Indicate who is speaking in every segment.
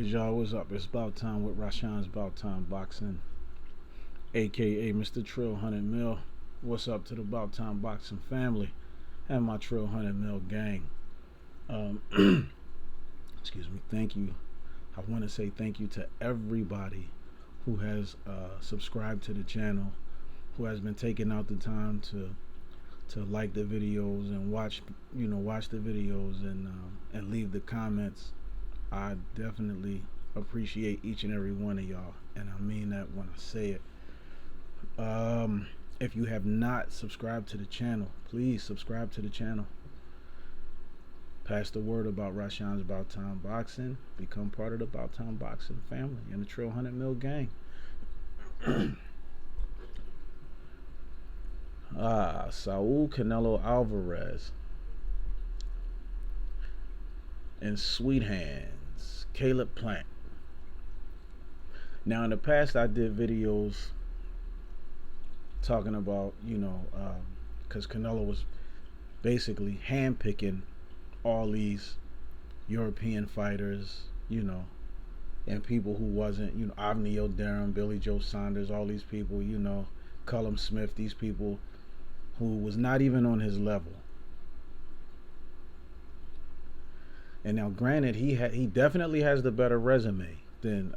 Speaker 1: Hey y'all, what's up? It's about time with Rashawn's About Time Boxing, aka Mr. Trill 100 Mil. What's up to the About Time Boxing family and my Trill 100 Mil gang? Um, excuse me. Thank you. I want to say thank you to everybody who has subscribed to the channel, who has been taking out the time to like the videos and watch the videos and leave the comments. I definitely appreciate each and every one of y'all, and I mean that when I say it. If you have not subscribed to the channel, please subscribe to the channel. Pass the word about Rashawn's About Time Boxing. Become part of the About Time Boxing family and the Trill 100 Mil gang. Saul Canelo Alvarez and Sweet Hands Caleb Plant. Now in the past I did videos talking about, because Canelo was basically handpicking all these European fighters, and people who wasn't, Avni O'Darren, Billy Joe Saunders, all these people, Cullum Smith, these people who was not even on his level. And now, granted, he definitely has the better resume than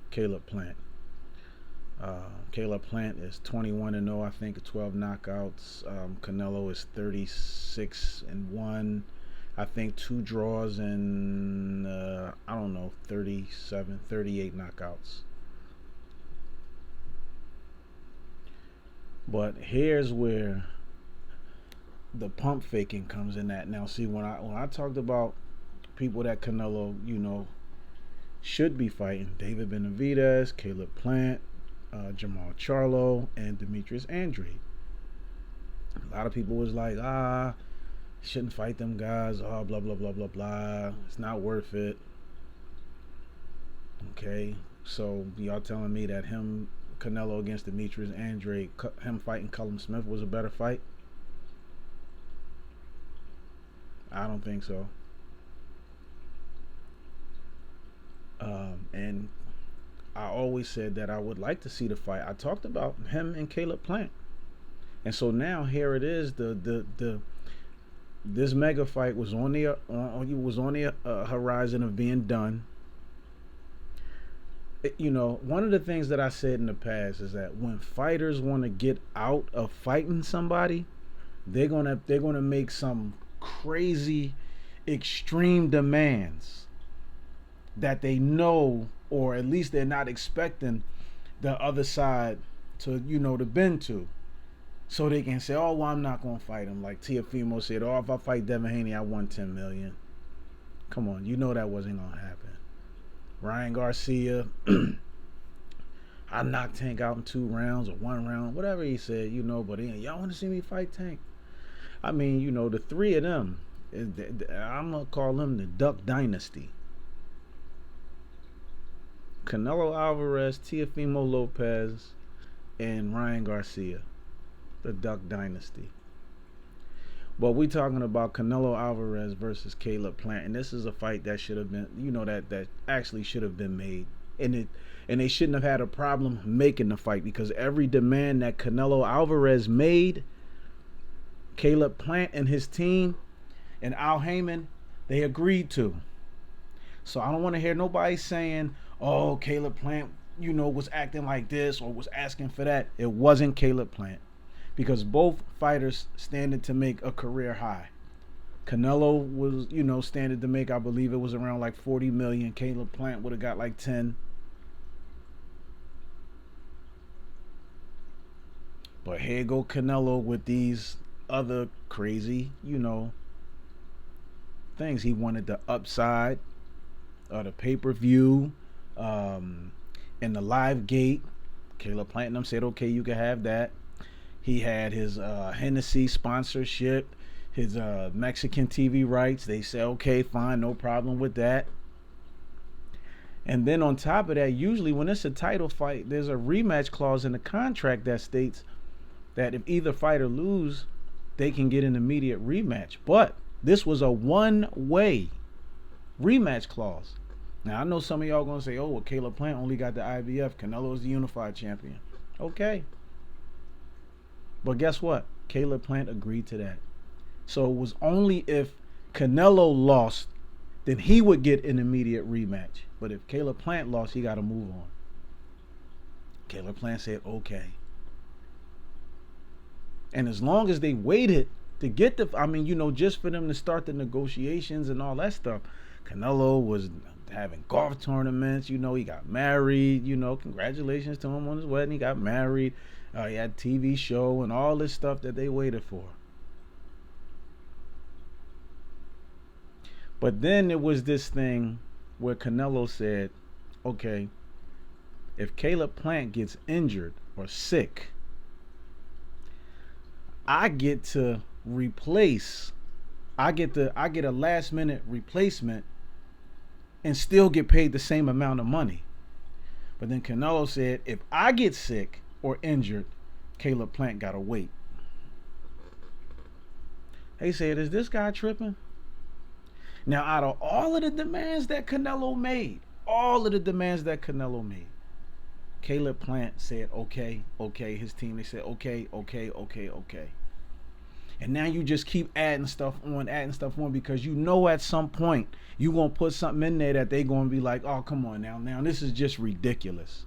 Speaker 1: Caleb Plant. Caleb Plant is 21-0, I think, 12 knockouts. Canelo is 36-1, I think, 2 draws and 38 knockouts. But here's where the pump faking comes in at. Now, see, when I talked about people that Canelo, should be fighting, David Benavidez, Caleb Plant, Jamal Charlo, and Demetrius Andrade. A lot of people was like, shouldn't fight them guys, blah, blah, blah, blah, blah. It's not worth it. Okay, so y'all telling me that Canelo against Demetrius Andrade, him fighting Cullum Smith was a better fight? I don't think so. And I always said that I would like to see the fight. I talked about him and Caleb Plant, and so now here it is. This mega fight was on the horizon of being done. One of the things that I said in the past is that when fighters want to get out of fighting somebody, they're gonna make some crazy extreme demands that they know, or at least they're not expecting the other side to bend to, so they can say, oh, well, I'm not gonna fight him. Like Teofimo said, oh, if I fight Devin Haney, I won 10 million. Come on, that wasn't gonna happen. Ryan Garcia, I knocked Tank out in 2 rounds or 1 round, whatever he said, but y'all want to see me fight Tank? I mean, the 3 of them, I'm going to call them the Duck Dynasty. Canelo Alvarez, Teofimo Lopez, and Ryan Garcia, the Duck Dynasty. But we talking about Canelo Alvarez versus Caleb Plant, and this is a fight that should have been, that actually should have been made, and they shouldn't have had a problem making the fight, because every demand that Canelo Alvarez made, Caleb Plant and his team and Al Heyman, they agreed to. So I don't want to hear nobody saying, oh, Caleb Plant, was acting like this or was asking for that. It wasn't Caleb Plant, because both fighters standing to make a career high. Canelo was, standing to make, I believe it was around like 40 million. Caleb Plant would have got like 10. But here go Canelo with these other crazy, things. He wanted the upside, the pay-per-view, and the live gate. Caleb Plant and them said, okay, you can have that. He had his Hennessy sponsorship, his Mexican TV rights. They said, okay, fine, no problem with that. And then on top of that, usually when it's a title fight, there's a rematch clause in the contract that states that if either fighter lose, they can get an immediate rematch. But this was a one-way rematch clause. Now I know some of y'all gonna say, "Oh, well, Caleb Plant only got the IBF. Canelo's the unified champion." Okay, but guess what? Caleb Plant agreed to that. So it was only if Canelo lost, then he would get an immediate rematch. But if Caleb Plant lost, he got to move on. Caleb Plant said, "Okay." And as long as they waited to get just for them to start the negotiations and all that stuff, Canelo was having golf tournaments. He got married. Congratulations to him on his wedding. He got married. He had a TV show and all this stuff that they waited for. But then it was this thing where Canelo said, okay, if Caleb Plant gets injured or sick, I get to replace. I get a last minute replacement and still get paid the same amount of money. But then Canelo said, if I get sick or injured, Caleb Plant gotta wait. They said, is this guy tripping? Now, out of all of the demands that Canelo made, Caleb Plant said, okay. His team, they said, okay. And now you just keep adding stuff on because at some point you're going to put something in there that they're going to be like, oh, come on now. Now, this is just ridiculous.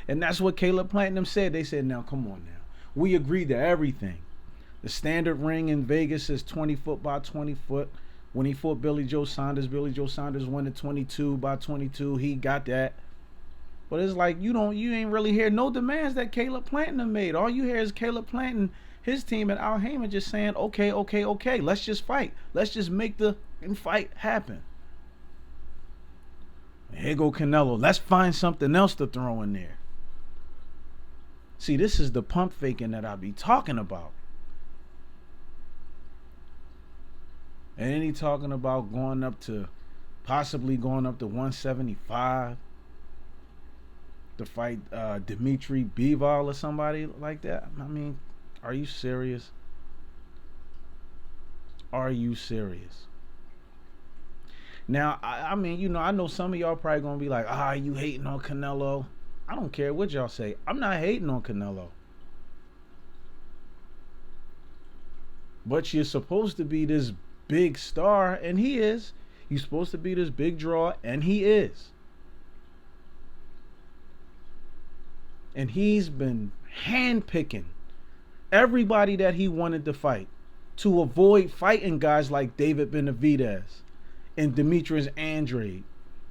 Speaker 1: And that's what Caleb Plant and them said. They said, now, come on now. We agreed to everything. The standard ring in Vegas is 20 foot by 20 foot. When he fought Billy Joe Saunders won at 22 by 22. He got that. But it's like you ain't really hear no demands that Caleb Plant made. All you hear is Caleb Plant and his team and Al Heyman just saying, okay. Let's just fight. Let's just make the fight happen. Here go Canelo. Let's find something else to throw in there. See, this is the pump faking that I be talking about. And then he talking about possibly going up to 175 to fight Dimitri Bivol or somebody like that. I mean, are you serious? Are you serious? Now, I know some of y'all probably going to be like, you hating on Canelo. I don't care what y'all say. I'm not hating on Canelo. But you're supposed to be this big star, and he is. You're supposed to be this big draw, and he is. And he's been handpicking everybody that he wanted to fight to avoid fighting guys like David Benavidez and Demetrius Andrade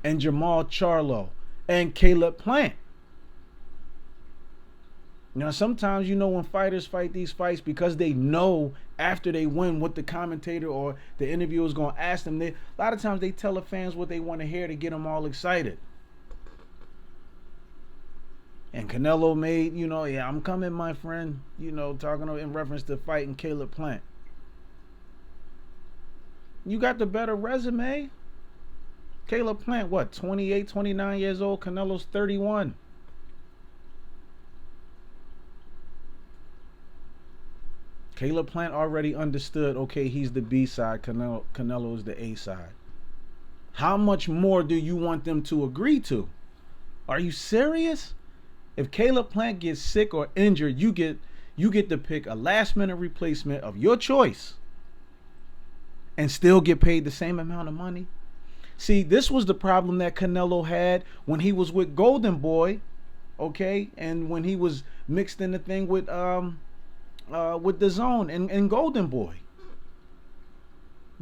Speaker 1: and Jamal Charlo and Caleb Plant. Now, sometimes, when fighters fight these fights, because they know after they win what the commentator or the interviewer is going to ask them, a lot of times they tell the fans what they want to hear to get them all excited. And Canelo made, I'm coming, my friend, talking in reference to fighting Caleb Plant. You got the better resume. Caleb Plant, 28, 29 years old? Canelo's 31. Caleb Plant already understood, okay, he's the B side, Canelo is the A side. How much more do you want them to agree to? Are you serious? If Caleb Plant gets sick or injured, you get to pick a last minute replacement of your choice and still get paid the same amount of money. See, this was the problem that Canelo had when he was with Golden Boy, okay, and when he was mixed in the thing with the Zone and Golden Boy.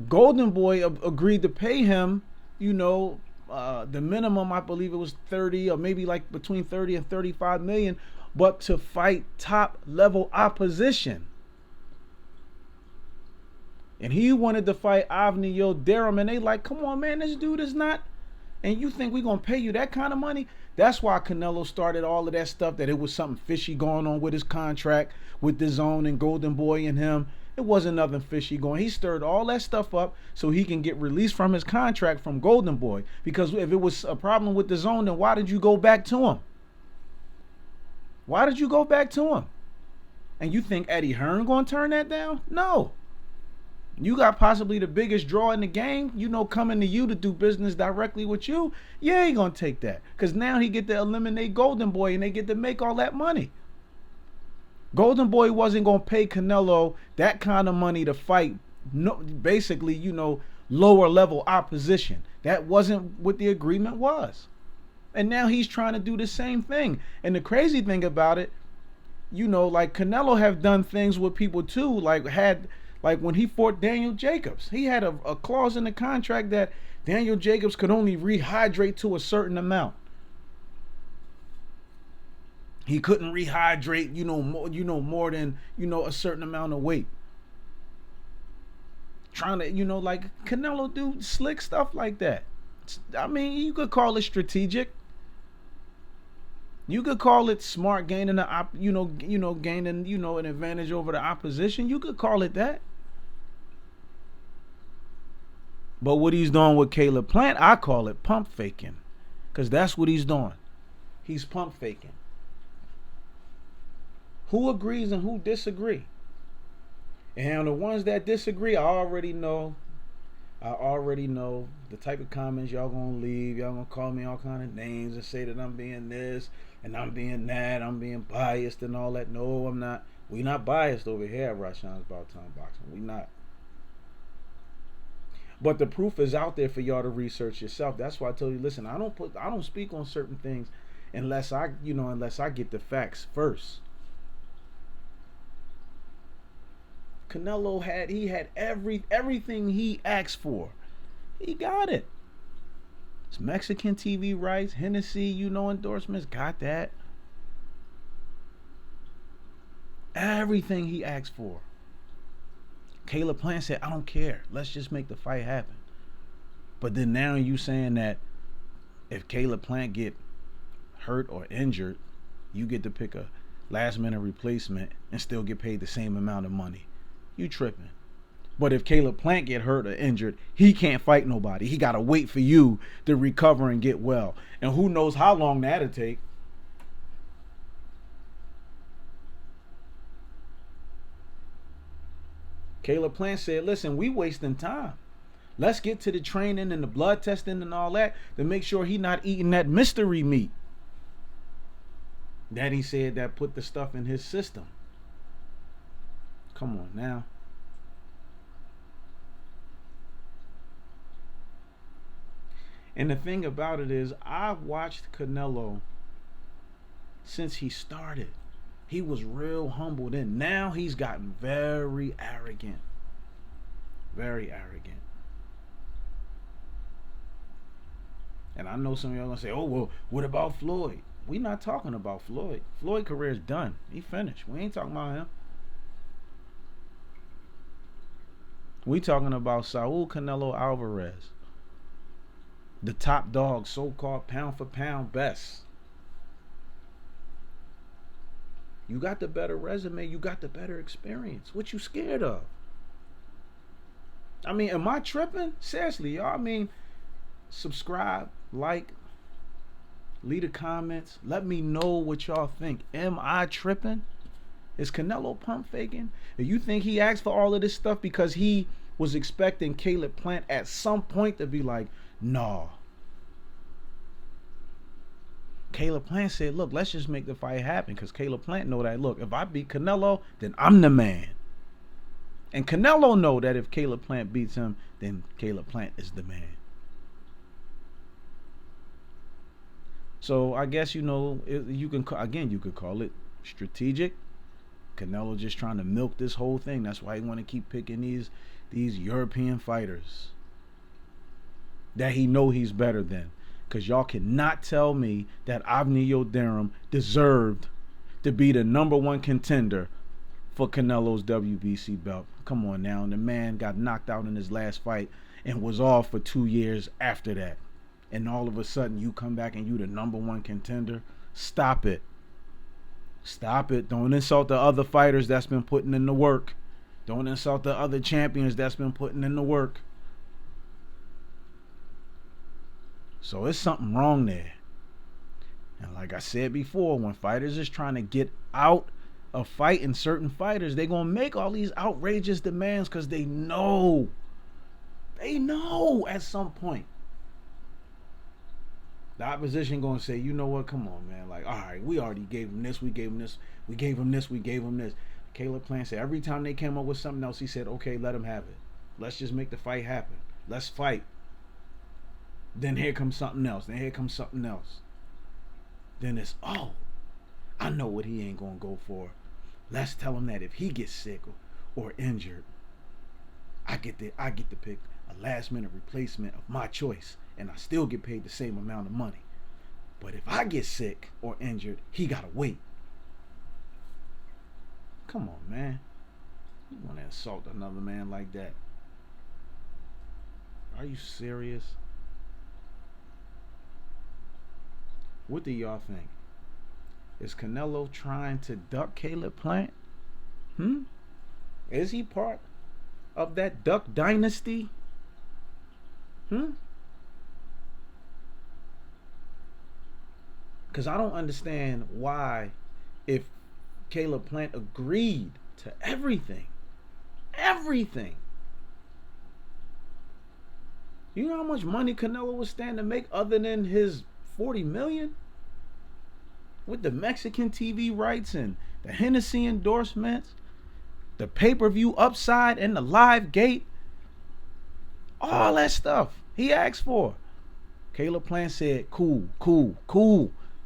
Speaker 1: Golden Boy agreed to pay him, the minimum, I believe it was 30 or maybe like between 30 and 35 million, but to fight top level opposition. And he wanted to fight Avni Yildirim, and they like, come on, man, this dude is not. And you think we're going to pay you that kind of money? That's why Canelo started all of that stuff, that it was something fishy going on with his contract with the Zone and Golden Boy and him. It wasn't nothing fishy going. He stirred all that stuff up so he can get released from his contract from Golden Boy. Because if it was a problem with the Zone, then why did you go back to him? Why did you go back to him? And you think Eddie Hearn going to turn that down? No. You got possibly the biggest draw in the game, coming to you to do business directly with you. Yeah, he gonna take that. Cause now he get to eliminate Golden Boy and they get to make all that money. Golden Boy wasn't gonna pay Canelo that kind of money to fight basically, lower level opposition. That wasn't what the agreement was. And now he's trying to do the same thing. And the crazy thing about it, like Canelo have done things with people too, like when he fought Daniel Jacobs, he had a clause in the contract that Daniel Jacobs could only rehydrate to a certain amount. He couldn't rehydrate, more than, a certain amount of weight. Trying to, like Canelo do slick stuff like that. I mean, you could call it strategic. You could call it smart, gaining gaining, an advantage over the opposition. You could call it that. But what he's doing with Caleb Plant, I call it pump faking. Because that's what he's doing. He's pump faking. Who agrees and who disagree? And the ones that disagree, I already know the type of comments y'all gonna leave. Y'all gonna call me all kind of names and say that I'm being this and I'm being that. I'm being biased and all that. No, I'm not. We not biased over here at Rashawn's About Time Boxing. We not. But the proof is out there for y'all to research yourself. That's why I told you, listen, I don't speak on certain things unless I get the facts first. Canelo had everything he asked for. He got it. It's Mexican TV rights, Hennessy, endorsements, got that. Everything he asked for. Caleb Plant said, I don't care. Let's just make the fight happen. But then now you saying that if Caleb Plant get hurt or injured, you get to pick a last minute replacement and still get paid the same amount of money. You tripping. But if Caleb Plant get hurt or injured, he can't fight nobody. He got to wait for you to recover and get well. And who knows how long that'll take. Caleb Plant said, listen, we wasting time. Let's get to the training and the blood testing and all that to make sure he not eating that mystery meat that he said that put the stuff in his system. Come on now. And the thing about it is, I've watched Canelo since he started. He was real humble then. Now he's gotten very arrogant. Very arrogant. And I know some of y'all gonna say, oh, well, what about Floyd? We not talking about Floyd. Floyd's career is done. He finished. We ain't talking about him. We talking about Saul Canelo Alvarez. The top dog, so-called pound for pound best. You got the better resume. You got the better experience. What you scared of? I mean, am I tripping? Seriously, y'all. I mean, subscribe, like, leave the comments. Let me know what y'all think. Am I tripping? Is Canelo pump faking? Do you think he asked for all of this stuff because he was expecting Caleb Plant at some point to be like, nah. Caleb Plant said, look, let's just make the fight happen, because Caleb Plant know that, look, if I beat Canelo, then I'm the man. And Canelo know that if Caleb Plant beats him, then Caleb Plant is the man. So I guess, you could call it strategic. Canelo just trying to milk this whole thing. That's why he want to keep picking these European fighters that he know he's better than. Because y'all cannot tell me that Avni Yildirim deserved to be the #1 contender for Canelo's WBC belt. Come on now. And the man got knocked out in his last fight and was off for 2 years after that. And all of a sudden you come back and you the #1 contender. Stop it. Stop it. Don't insult the other fighters that's been putting in the work. Don't insult the other champions that's been putting in the work. So it's something wrong there. And like I said before, when fighters is trying to get out of fighting certain fighters, they're gonna make all these outrageous demands because they know at some point the opposition gonna say, you know what, come on, man. Like, all right, we already gave him this, we gave him this, we gave him this, we gave him this. Caleb Plant said every time they came up with something else, he said, okay, let him have it. Let's just make the fight happen. Let's fight. Then here comes something else. Then here comes something else. Then it's, oh, I know what he ain't gonna go for. Let's tell him that if he gets sick or injured, I get to pick a last minute replacement of my choice, and I still get paid the same amount of money. But if I get sick or injured, he gotta wait. Come on, man. You wanna insult another man like that? Are you serious? What do y'all think? Is Canelo trying to duck Caleb Plant? Is he part of that duck dynasty? Because I don't understand why, if Caleb Plant agreed to everything, you know how much money Canelo would stand to make other than his 40 million? With the Mexican TV rights and the Hennessy endorsements, the pay-per-view upside and the live gate, all that stuff he asked for. Caleb Plant said, cool,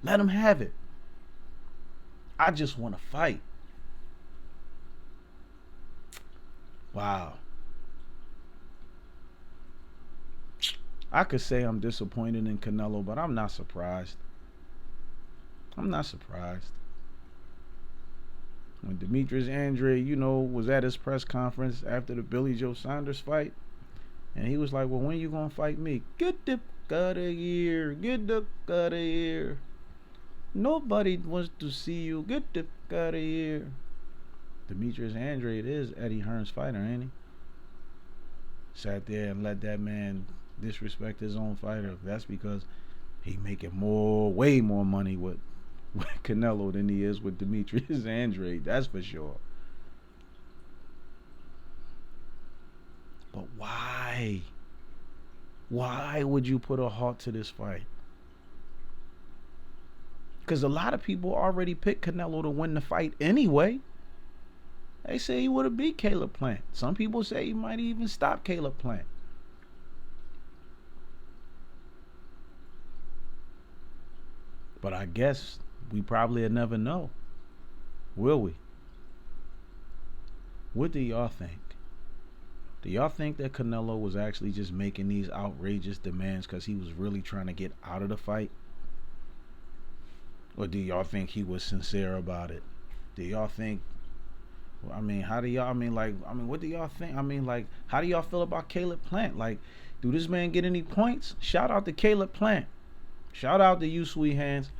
Speaker 1: let him have it. I just want to fight. Wow. I could say I'm disappointed in Canelo, but I'm not surprised. When Demetrius Andre, was at his press conference after the Billy Joe Saunders fight, and he was like, well, when you gonna fight me? Get the out of here. Nobody wants to see you. Get the out of here. Demetrius Andre, it is Eddie Hearn's fighter, ain't he? Sat there and let that man disrespect his own fighter. That's because he making way more money with Canelo than he is with Demetrius Andre. That's for sure. But why? Why would you put a halt to this fight? Because a lot of people already picked Canelo to win the fight anyway. They say he would have beat Caleb Plant. Some people say he might even stop Caleb Plant. But I guess we probably will never know. Will we? What do y'all think? Do y'all think that Canelo was actually just making these outrageous demands because he was really trying to get out of the fight? Or do y'all think he was sincere about it? Do y'all think, what do y'all think? How do y'all feel about Caleb Plant? Like, do this man get any points? Shout out to Caleb Plant. Shout out to you, Sweet Hands.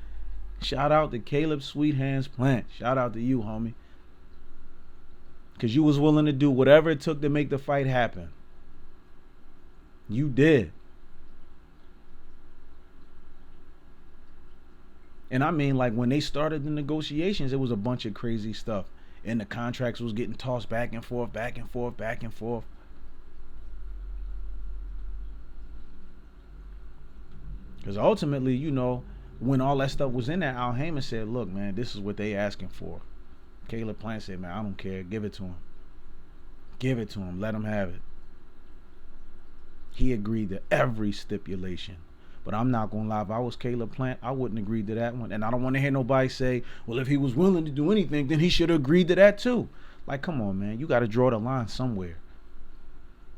Speaker 1: Shout out to Caleb Sweet Hands Plant. Shout out to you, homie. Because you was willing to do whatever it took to make the fight happen. You did. And when they started the negotiations, it was a bunch of crazy stuff. And the contracts was getting tossed back and forth. Because ultimately, when all that stuff was in there, Al Heyman said, look, man, this is what they asking for. Caleb Plant said, man, I don't care. Give it to him. Let him have it. He agreed to every stipulation. But I'm not going to lie. If I was Caleb Plant, I wouldn't agree to that one. And I don't want to hear nobody say, well, if he was willing to do anything, then he should have agreed to that too. Like, come on, man. You got to draw the line somewhere.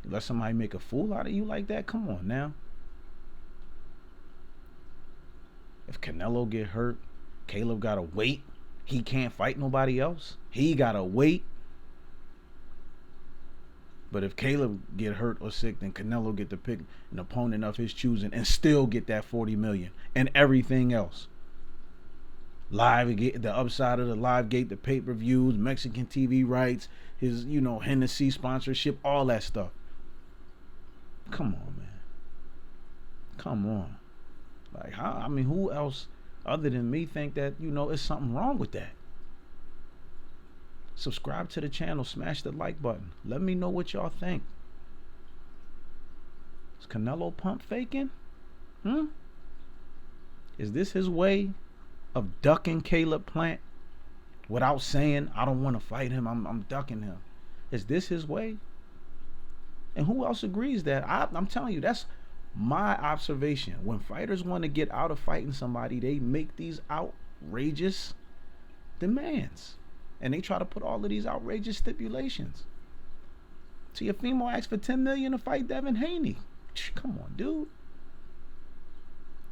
Speaker 1: You let somebody make a fool out of you like that? Come on now. If Canelo get hurt, Caleb got to wait. He can't fight nobody else. He got to wait. But if Caleb get hurt or sick, then Canelo get to pick an opponent of his choosing and still get that 40 million and everything else. Live gate, the upside of the live gate, the pay-per-views, Mexican TV rights, his, Hennessy sponsorship, all that stuff. Come on, man. Come on. Like, who else other than me think that, it's something wrong with that? Subscribe to the channel. Smash the like button. Let me know what y'all think. Is Canelo pump faking? Is this his way of ducking Caleb Plant without saying, I don't want to fight him, I'm ducking him? Is this his way? And who else agrees that? I'm telling you, that's my observation. When fighters want to get out of fighting somebody, they make these outrageous demands. And they try to put all of these outrageous stipulations. See, a female asked for $10 million to fight Devin Haney. Come on, dude.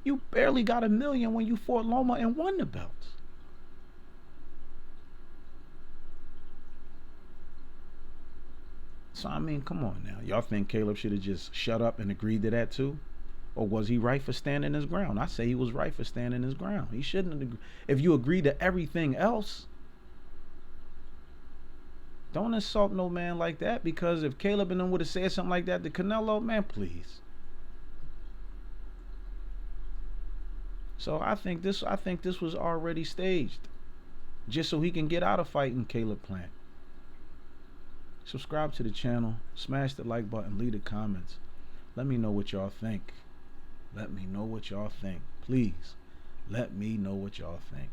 Speaker 1: You barely got $1 million when you fought Loma and won the belts. So, I mean, come on now. Y'all think Caleb should have just shut up and agreed to that too? Or was he right for standing his ground? I say he was right for standing his ground. He shouldn't have. If you agree to everything else, don't insult no man like that, because if Caleb and them would have said something like that to Canelo, man, please. So I think this was already staged, just so he can get out of fighting Caleb Plant. Subscribe to the channel, smash the like button, leave the comments. Let me know what y'all think. Let me know what y'all think. Please, let me know what y'all think.